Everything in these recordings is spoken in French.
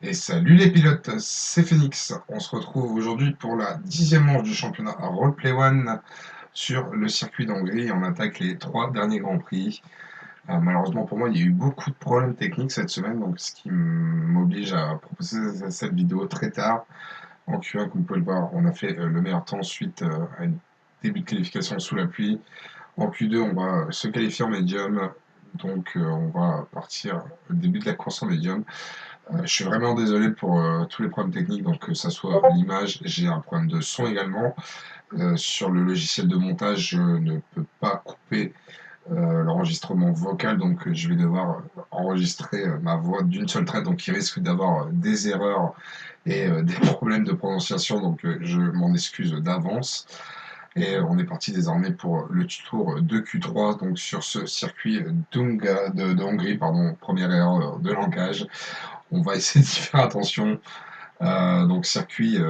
Et salut les pilotes, c'est Phoenix. On se retrouve aujourd'hui pour la 10e manche du championnat Roleplay One sur le circuit d'Hongrie. On attaque les 3 derniers Grands Prix. Malheureusement pour moi, il y a eu beaucoup de problèmes techniques cette semaine, donc ce qui m'oblige à proposer cette vidéo très tard. En Q1, comme vous pouvez le voir, on a fait le meilleur temps suite à un début de qualification sous la pluie. En Q2, on va se qualifier en médium, donc on va partir au début de la course en médium. Je suis vraiment désolé pour tous les problèmes techniques, donc que ça soit l'image, j'ai un problème de son également. Sur le logiciel de montage, je ne peux pas couper l'enregistrement vocal, donc je vais devoir enregistrer ma voix d'une seule traite, donc il risque d'avoir des erreurs et des problèmes de prononciation, donc je m'en excuse d'avance. Et on est parti désormais pour le tour de Q3, donc sur ce circuit de Hongrie, pardon, première erreur de langage. On va essayer d'y faire attention. Donc circuit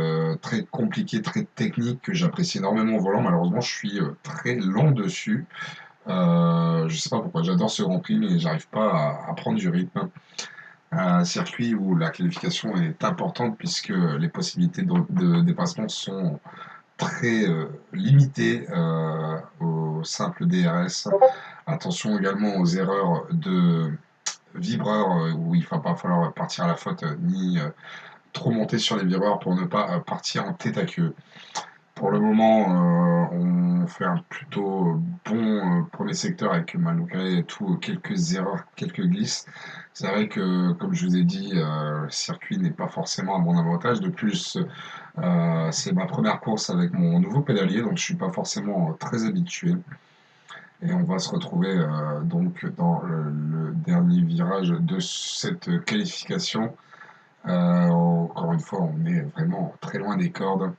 très compliqué, très technique, que j'apprécie énormément au volant. Malheureusement, je suis très lent dessus. Je sais pas pourquoi, j'adore ce Grand Prix, mais j'arrive pas à prendre du rythme. Un circuit où la qualification est importante puisque les possibilités de dépassement sont très limitées au simple DRS. Attention également aux erreurs de vibreurs où il ne va pas falloir partir à la faute ni trop monter sur les vireurs pour ne pas partir en tête à queue. Pour le moment, on fait un plutôt bon premier secteur avec malgré tout quelques erreurs, quelques glisses. C'est vrai que, comme je vous ai dit, le circuit n'est pas forcément à mon avantage. De plus, c'est ma première course avec mon nouveau pédalier, donc je suis pas forcément très habitué. Et on va se retrouver donc dans le dernier virage de cette qualification. Encore une fois, on est vraiment très loin des cordes.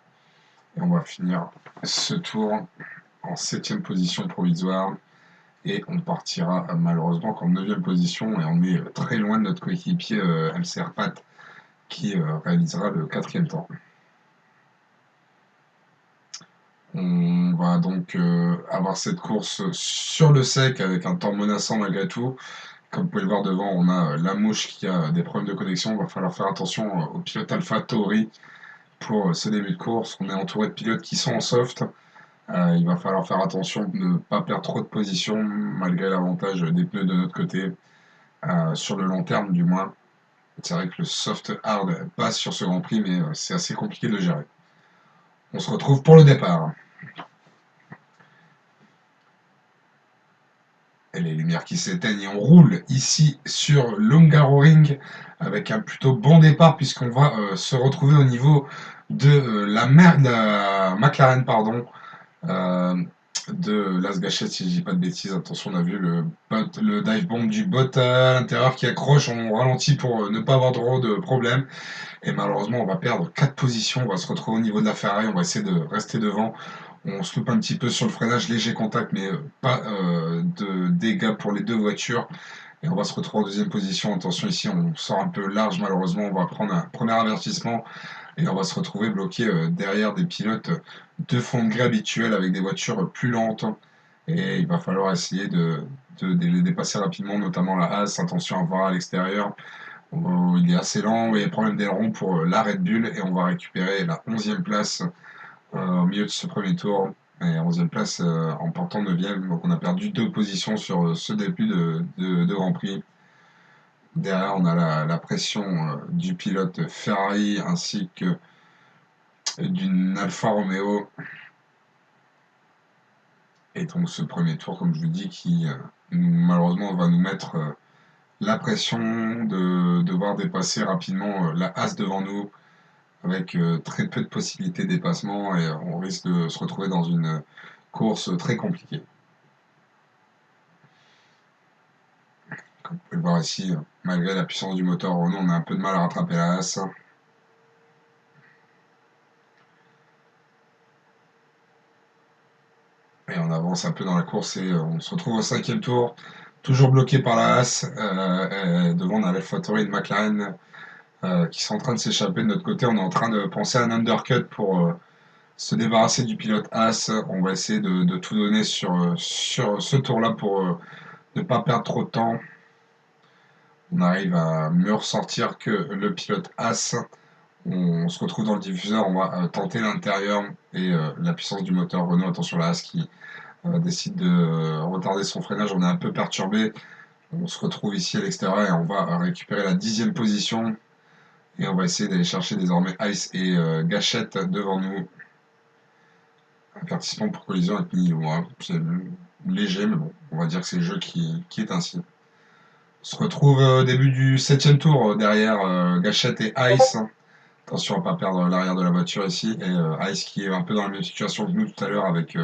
Et on va finir ce tour en 7e position provisoire. Et on partira malheureusement qu'en 9e position. Et on est très loin de notre coéquipier MCR Pat qui réalisera le 4e temps. On va donc avoir cette course sur le sec avec un temps menaçant malgré tout. Comme vous pouvez le voir devant, on a la mouche qui a des problèmes de connexion. Il va falloir faire attention au pilote Alpha Tauri pour ce début de course. On est entouré de pilotes qui sont en soft. Il va falloir faire attention de ne pas perdre trop de position malgré l'avantage des pneus de notre côté, sur le long terme du moins. C'est vrai que le soft hard passe sur ce Grand Prix, mais c'est assez compliqué de le gérer. On se retrouve pour le départ. Et les lumières qui s'éteignent et on roule ici sur l'Hungaroring avec un plutôt bon départ puisqu'on va se retrouver au niveau de la McLaren, pardon, euh, de Las Gachet, si je dis pas de bêtises. Attention, on a vu le dive bomb du bot à l'intérieur qui accroche, on ralentit pour ne pas avoir trop de problèmes. Et malheureusement, on va perdre 4 positions. On va se retrouver au niveau de la Ferrari. On va essayer de rester devant. On se loupe un petit peu sur le freinage, léger contact, mais pas de dégâts pour les deux voitures. Et on va se retrouver en 2e position. Attention, ici, on sort un peu large. Malheureusement, on va prendre un premier avertissement. Et on va se retrouver bloqué derrière des pilotes de fond de gré habituels avec des voitures plus lentes. Et il va falloir essayer de les dépasser rapidement, notamment la Haas. Attention à voir à l'extérieur. Il est assez lent, il y a problème d'aileron pour la Red Bull et on va récupérer la 11e place au milieu de ce premier tour. Et 11e place en portant 9e, donc on a perdu 2 positions sur ce début de Grand Prix. Derrière, on a la pression du pilote Ferrari ainsi que d'une Alfa Romeo. Et donc ce premier tour, comme je vous dis, qui malheureusement va nous mettre la pression de devoir dépasser rapidement la As devant nous avec très peu de possibilités de dépassement et on risque de se retrouver dans une course très compliquée. Comme vous pouvez le voir ici, malgré la puissance du moteur Renault, on a un peu de mal à rattraper la As. Et on avance un peu dans la course et on se retrouve au 5e tour, toujours bloqué par la As. Devant, on a l'AlphaTauri et de McLaren qui sont en train de s'échapper de notre côté. On est en train de penser à un undercut pour se débarrasser du pilote As. On va essayer de tout donner sur ce tour-là pour ne pas perdre trop de temps. On arrive à mieux ressortir que le pilote As. On se retrouve dans le diffuseur, on va tenter l'intérieur et la puissance du moteur Renault. Attention là, As qui décide de retarder son freinage. On est un peu perturbé. On se retrouve ici à l'extérieur et on va récupérer la 10e position. Et on va essayer d'aller chercher désormais Ice et Gachette devant nous. Avertissement pour collision avec Nilo. Hein. C'est léger, mais bon, on va dire que c'est le jeu qui est ainsi. On se retrouve au début du 7e tour derrière Gachette et Ice. Attention à ne pas perdre l'arrière de la voiture ici. Et Ice qui est un peu dans la même situation que nous tout à l'heure avec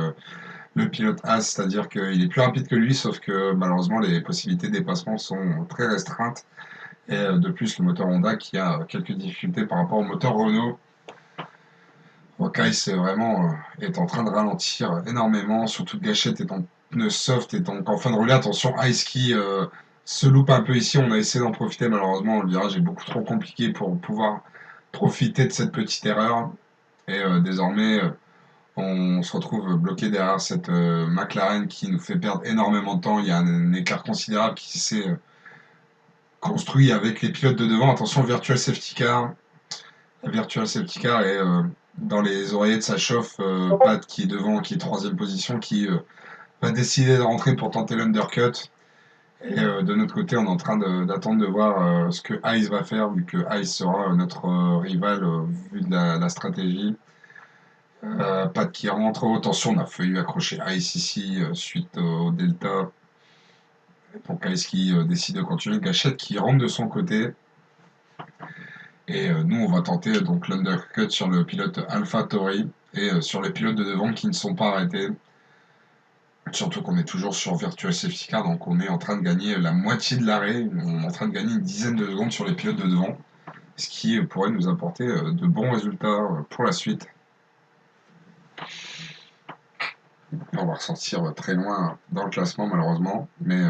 le pilote As, c'est-à-dire qu'il est plus rapide que lui, sauf que malheureusement les possibilités de dépassement sont très restreintes. Et de plus, le moteur Honda qui a quelques difficultés par rapport au moteur Renault. Ice vraiment est en train de ralentir énormément, surtout que Gachette est en pneu soft et donc en fin de relais. Attention, Ice qui se loupe un peu ici. On a essayé d'en profiter, malheureusement, le virage est beaucoup trop compliqué pour pouvoir profiter de cette petite erreur. Et désormais, on se retrouve bloqué derrière cette McLaren qui nous fait perdre énormément de temps. Il y a un écart considérable qui s'est construit avec les pilotes de devant. Attention, Virtual Safety Car. Virtual Safety Car et dans les oreillettes ça chauffe. Pat qui est devant, qui est 3e position, qui va décider de rentrer pour tenter l'undercut. Et de notre côté, on est en train d'attendre de voir ce que Ice va faire, vu que Ice sera notre rival vu de la stratégie. Pat qui rentre. Oh, attention, on a failli accrocher Ice ici suite au Delta. Donc Ice qui décide de continuer. Gachette qui rentre de son côté. Et nous, on va tenter donc l'undercut sur le pilote Alpha Tauri et sur les pilotes de devant qui ne sont pas arrêtés. Surtout qu'on est toujours sur Virtual Safety Car, donc on est en train de gagner la moitié de l'arrêt. On est en train de gagner une dizaine de secondes sur les pilotes de devant, ce qui pourrait nous apporter de bons résultats pour la suite. On va ressortir très loin dans le classement malheureusement, mais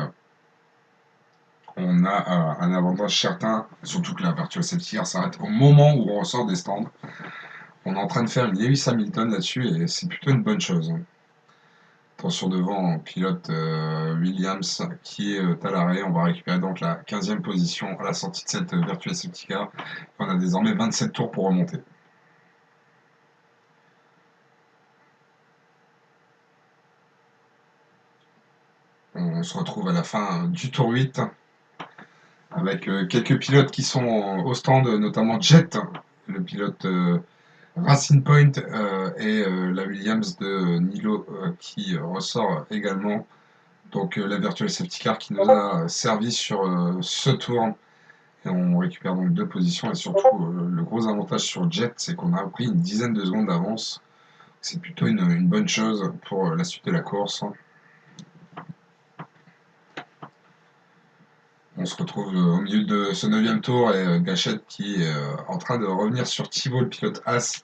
on a un avantage certain, surtout que la Virtual Safety Car s'arrête au moment où on ressort des stands. On est en train de faire une Lewis Hamilton là-dessus et c'est plutôt une bonne chose. Attention devant, pilote Williams qui est à l'arrêt. On va récupérer donc la 15e position à la sortie de cette Virtual Safety Car. On a désormais 27 tours pour remonter. On se retrouve à la fin du tour 8 avec quelques pilotes qui sont au stand, notamment Jet, le pilote Racing Point et la Williams de Nilo qui ressort également. Donc la Virtual Safety Car qui nous a servi sur ce tour. Et on récupère donc 2 positions. Et surtout, le gros avantage sur Jet, c'est qu'on a pris une dizaine de secondes d'avance. C'est plutôt une bonne chose pour la suite de la course. On se retrouve au milieu de ce 9e tour et Gachette qui est en train de revenir sur Thibaut, le pilote As.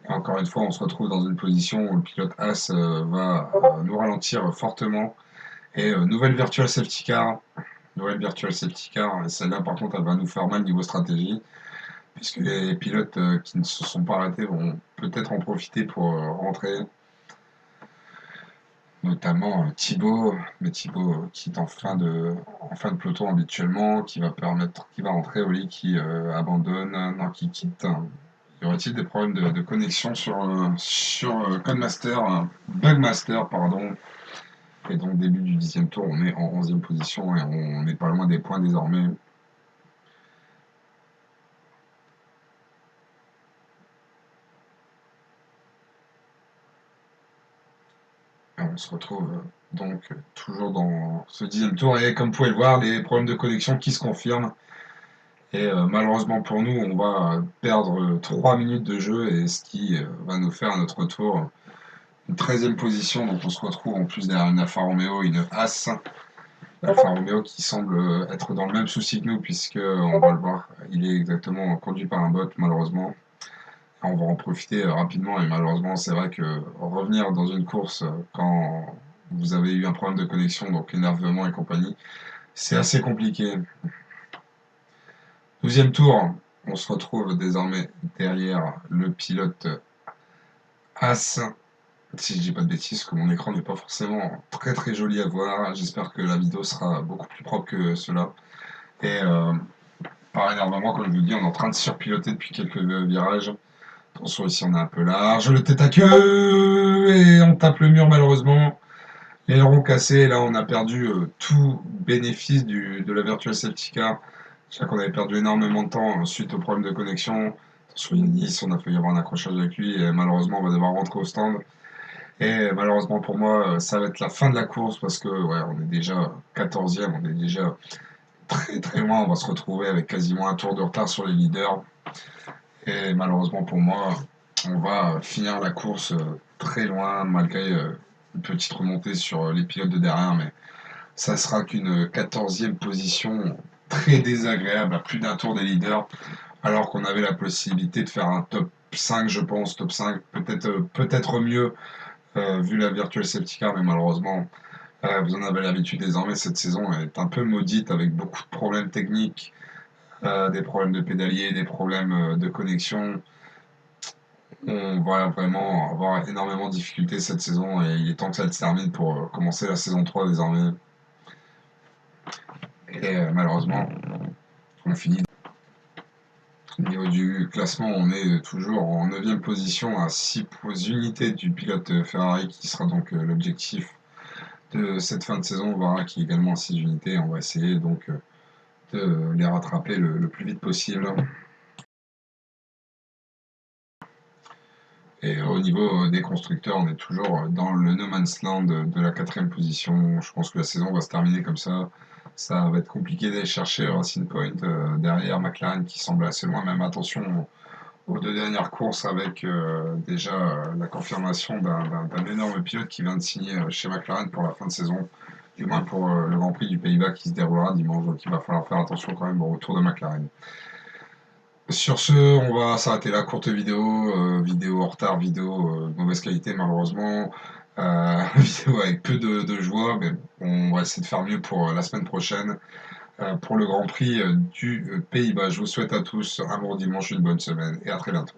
Et encore une fois, on se retrouve dans une position où le pilote As va nous ralentir fortement. Et nouvelle Virtual Safety Car. Nouvelle Virtual Safety Car. Et celle-là, par contre, elle va nous faire mal niveau stratégie, puisque les pilotes qui ne se sont pas arrêtés vont peut-être en profiter pour rentrer. Notamment Thibaut, mais Thibaut qui est en fin de peloton habituellement, qui va rentrer, Oli qui abandonne, non, qui quitte. Y aurait-il des problèmes de connexion sur Codemaster, Bugmaster, pardon. Et donc début du 10e tour, on est en 11e position et on n'est pas loin des points désormais. Et on se retrouve donc toujours dans ce 10e tour et comme vous pouvez le voir, les problèmes de connexion qui se confirment. Et malheureusement pour nous, on va perdre 3 minutes de jeu et ce qui va nous faire à notre tour une 13e position. Donc on se retrouve en plus derrière une Alfa Romeo, une As. Alfa Romeo qui semble être dans le même souci que nous puisque on va le voir, il est exactement conduit par un bot malheureusement. On va en profiter rapidement et malheureusement c'est vrai que revenir dans une course quand vous avez eu un problème de connexion, donc énervement et compagnie, c'est assez compliqué. 12e tour, on se retrouve désormais derrière le pilote As. Si je dis pas de bêtises, que mon écran n'est pas forcément très très joli à voir, j'espère que la vidéo sera beaucoup plus propre que cela. Et par énervement, comme je vous dis, on est en train de surpiloter depuis quelques virages. Attention, ici on est un peu large, le tête à queue, et on tape le mur malheureusement. L'aileron cassé, là on a perdu tout bénéfice de la Virtual Safety Car. Je sais qu'on avait perdu énormément de temps suite au problème de connexion. Sur Yanis, on a failli avoir un accrochage avec lui et malheureusement on va devoir rentrer au stand. Et malheureusement pour moi, ça va être la fin de la course parce que ouais, on est déjà 14e, on est déjà très très loin. On va se retrouver avec quasiment un tour de retard sur les leaders. Et malheureusement pour moi, on va finir la course très loin malgré une petite remontée sur les pilotes de derrière. Mais ça sera qu'une 14e position très désagréable à plus d'un tour des leaders, alors qu'on avait la possibilité de faire un top 5, je pense, top 5, peut-être mieux vu la Virtual Safety Car, mais malheureusement, vous en avez l'habitude désormais, cette saison est un peu maudite avec beaucoup de problèmes techniques, des problèmes de pédalier, des problèmes de connexion. On va vraiment avoir énormément de difficultés cette saison et il est temps que ça se termine pour commencer la saison 3 désormais. Et malheureusement, on finit. Au niveau du classement, on est toujours en 9e position à 6 unités du pilote Ferrari qui sera donc l'objectif de cette fin de saison. Varra qui est également à 6 unités. On va essayer donc de les rattraper le plus vite possible. Et au niveau des constructeurs, on est toujours dans le no man's land de la 4e position. Je pense que la saison va se terminer comme ça. Ça va être compliqué d'aller chercher Racing Point derrière McLaren qui semble assez loin. Même attention aux 2 dernières courses avec déjà la confirmation d'un énorme pilote qui vient de signer chez McLaren pour la fin de saison, du moins pour le Grand Prix du Pays-Bas qui se déroulera dimanche. Donc il va falloir faire attention quand même au retour de McLaren. Sur ce, on va s'arrêter là. Courte vidéo, vidéo en retard, vidéo de mauvaise qualité malheureusement, vidéo avec peu de joie, mais on va essayer de faire mieux pour la semaine prochaine, pour le Grand Prix du Pays-Bas. Je vous souhaite à tous un bon dimanche, une bonne semaine et à très bientôt.